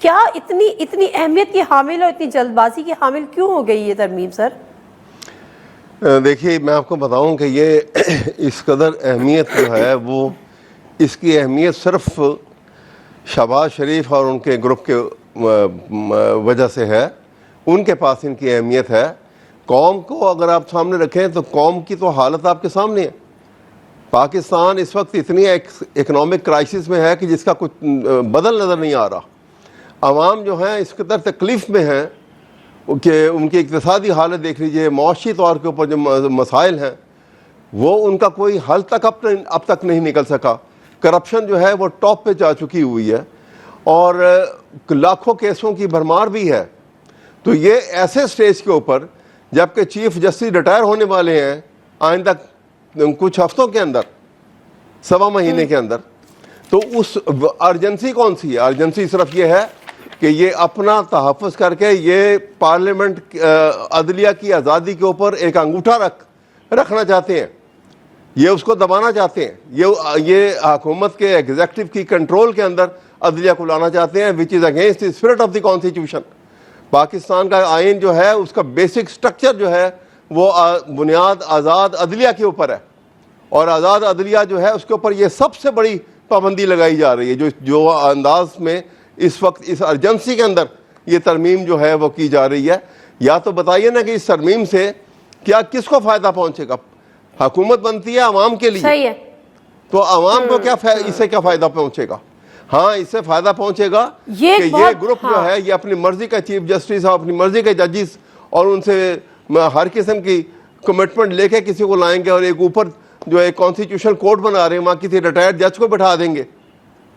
کیا اتنی اہمیت کی حامل اور اتنی جلد بازی کی حامل کیوں ہو گئی یہ ترمیم سر؟ دیکھیے میں آپ کو بتاؤں کہ یہ اس قدر اہمیت جو ہے وہ اس کی اہمیت صرف شہباز شریف اور ان کے گروپ کے وجہ سے ہے. ان کے پاس ان کی اہمیت ہے. قوم کو اگر آپ سامنے رکھیں تو قوم کی تو حالت آپ کے سامنے ہے. پاکستان اس وقت اتنی اکنامک کرائسس میں ہے کہ جس کا کچھ بدل نظر نہیں آ رہا. عوام جو ہیں اس قدر تکلیف میں ہیں کہ ان کی اقتصادی حالت دیکھ لیجئے, معاشی طور کے اوپر جو مسائل ہیں وہ ان کا کوئی حل تک اب تک نہیں نکل سکا. کرپشن جو ہے وہ ٹاپ پہ جا چکی ہوئی ہے اور لاکھوں کیسوں کی بھرمار بھی ہے. تو یہ ایسے سٹیج کے اوپر جبکہ چیف جسٹس ریٹائر ہونے والے ہیں آئندہ کچھ ہفتوں کے اندر, سوا مہینے کے اندر, تو اس ارجنسی کون سی ہے؟ ارجنسی صرف یہ ہے کہ یہ اپنا تحفظ کر کے یہ پارلیمنٹ عدلیہ کی آزادی کے اوپر ایک انگوٹھا رکھنا چاہتے ہیں, یہ اس کو دبانا چاہتے ہیں, یہ حکومت کے ایگزیکٹو کی کنٹرول کے اندر عدلیہ کو لانا چاہتے ہیں, which is against the spirit of the constitution. Pakistan کا آئین جو ہے اس کا بیسک سٹرکچر جو ہے وہ بنیاد آزاد عدلیہ کے اوپر ہے, اور آزاد عدلیہ جو ہے اس کے اوپر یہ سب سے بڑی پابندی لگائی جا رہی ہے. جو انداز میں اس وقت اس ارجنسی کے اندر یہ ترمیم جو ہے وہ کی جا رہی ہے, یا تو بتائیے نا کہ اس ترمیم سے کیا کس کو فائدہ پہنچے گا؟ حکومت بنتی ہے عوام کے لیے, صحیح ہے, تو عوام کو اس سے کیا فائدہ پہنچے گا؟ ہاں اس سے فائدہ پہنچے گا کہ یہ گروپ جو ہے یہ اپنی مرضی کا چیف جسٹس اور اپنی مرضی کے ججز اور ان سے ہر قسم کی کمٹمنٹ لے کے کسی کو لائیں گے, اور ایک اوپر جو ایک کانسٹیٹیوشنل کورٹ بنا رہے ہیں وہاں کسی ریٹائرڈ جج کو بٹھا دیں گے